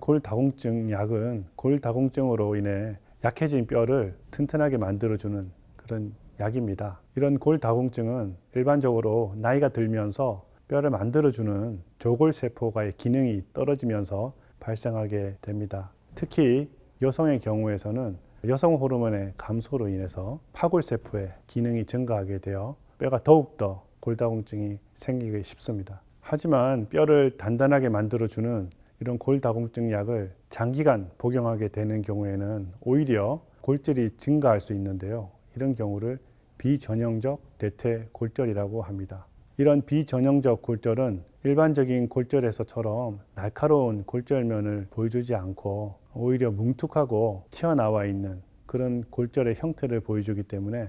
골다공증 약은 골다공증으로 인해 약해진 뼈를 튼튼하게 만들어주는 그런 약입니다. 이런 골다공증은 일반적으로 나이가 들면서 뼈를 만들어주는 조골세포가의 기능이 떨어지면서 발생하게 됩니다. 특히 여성의 경우에서는 여성 호르몬의 감소로 인해서 파골세포의 기능이 증가하게 되어 뼈가 더욱더 골다공증이 생기기 쉽습니다. 하지만 뼈를 단단하게 만들어주는 이런 골다공증 약을 장기간 복용하게 되는 경우에는 오히려 골절이 증가할 수 있는데요. 이런 경우를 비전형적 대퇴골절이라고 합니다. 이런 비전형적 골절은 일반적인 골절에서처럼 날카로운 골절면을 보여주지 않고 오히려 뭉툭하고 튀어나와 있는 그런 골절의 형태를 보여주기 때문에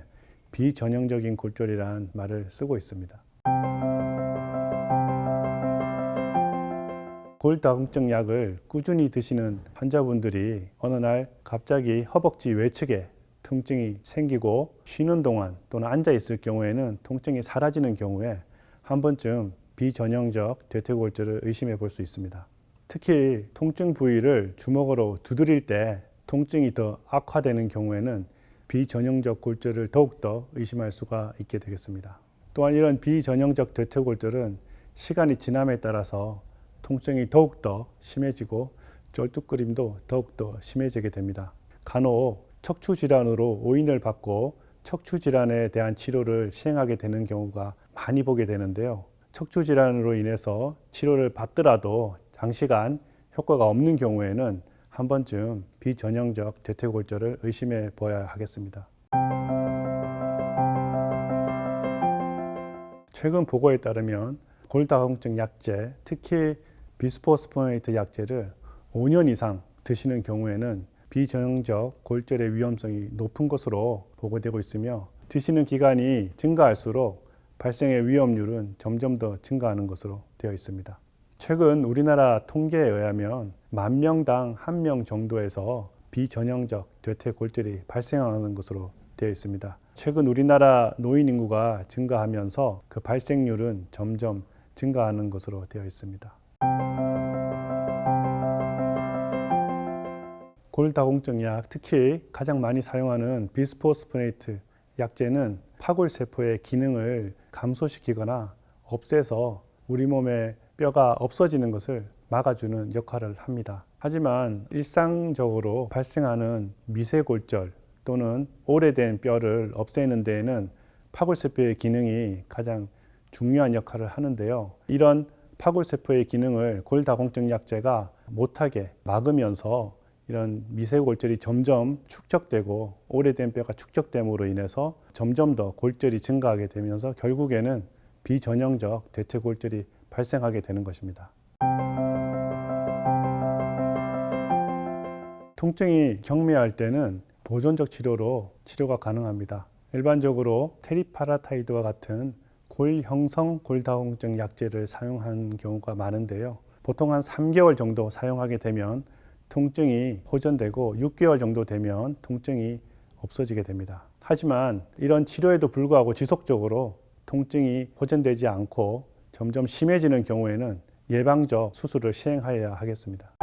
비전형적인 골절이라는 말을 쓰고 있습니다. 골다공증 약을 꾸준히 드시는 환자분들이 어느 날 갑자기 허벅지 외측에 통증이 생기고 쉬는 동안 또는 앉아 있을 경우에는 통증이 사라지는 경우에 한 번쯤 비전형적 대퇴골절을 의심해 볼 수 있습니다. 특히 통증 부위를 주먹으로 두드릴 때 통증이 더 악화되는 경우에는 비전형적 골절을 더욱더 의심할 수가 있게 되겠습니다. 또한 이런 비전형적 대퇴골절은 시간이 지남에 따라서 통증이 더욱더 심해지고 쩔뚝거림도 더욱더 심해지게 됩니다. 간혹 척추질환으로 오인을 받고 척추질환에 대한 치료를 시행하게 되는 경우가 많이 보게 되는데요. 척추질환으로 인해서 치료를 받더라도 장시간 효과가 없는 경우에는 한 번쯤 비전형적 대퇴골절을 의심해 보아야 하겠습니다. 최근 보고에 따르면 골다공증 약제, 특히 비스포스포네이트 약제를 5년 이상 드시는 경우에는 비전형적 골절의 위험성이 높은 것으로 보고되고 있으며 드시는 기간이 증가할수록 발생의 위험률은 점점 더 증가하는 것으로 되어 있습니다. 최근 우리나라 통계에 의하면 10,000명당 1명 정도에서 비전형적 대퇴골절이 발생하는 것으로 되어 있습니다. 최근 우리나라 노인 인구가 증가하면서 그 발생률은 점점 증가하는 것으로 되어 있습니다. 골다공증 약, 특히 가장 많이 사용하는 비스포스포네이트 약제는 파골세포의 기능을 감소시키거나 없애서 우리 몸의 뼈가 없어지는 것을 막아주는 역할을 합니다. 하지만 일상적으로 발생하는 미세골절 또는 오래된 뼈를 없애는 데에는 파골세포의 기능이 가장 중요한 역할을 하는데요. 이런 파골세포의 기능을 골다공증 약제가 못하게 막으면서 이런 미세골절이 점점 축적되고 오래된 뼈가 축적됨으로 인해서 점점 더 골절이 증가하게 되면서 결국에는 비전형적 대퇴골절이 발생하게 되는 것입니다. 통증이 경미할 때는 보존적 치료로 치료가 가능합니다. 일반적으로 테리파라타이드와 같은 골형성 골다공증 약제를 사용하는 경우가 많은데요. 보통 한 3개월 정도 사용하게 되면 통증이 호전되고 6개월 정도 되면 통증이 없어지게 됩니다. 하지만 이런 치료에도 불구하고 지속적으로 통증이 호전되지 않고 점점 심해지는 경우에는 예방적 수술을 시행하여야 하겠습니다.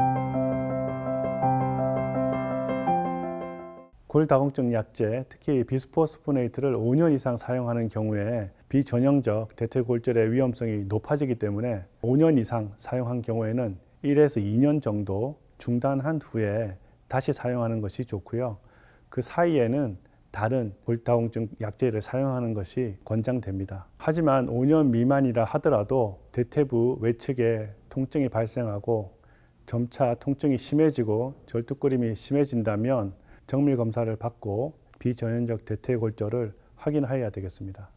골다공증 약제, 특히 비스포스포네이트를 5년 이상 사용하는 경우에 비전형적 대퇴골절의 위험성이 높아지기 때문에 5년 이상 사용한 경우에는 1에서 2년 정도 중단한 후에 다시 사용하는 것이 좋고요. 그 사이에는 다른 골다공증 약제를 사용하는 것이 권장됩니다. 하지만 5년 미만이라 하더라도 대퇴부 외측에 통증이 발생하고 점차 통증이 심해지고 절뚝거림이 심해진다면 정밀 검사를 받고 비전형적 대퇴골절을 확인해야 되겠습니다.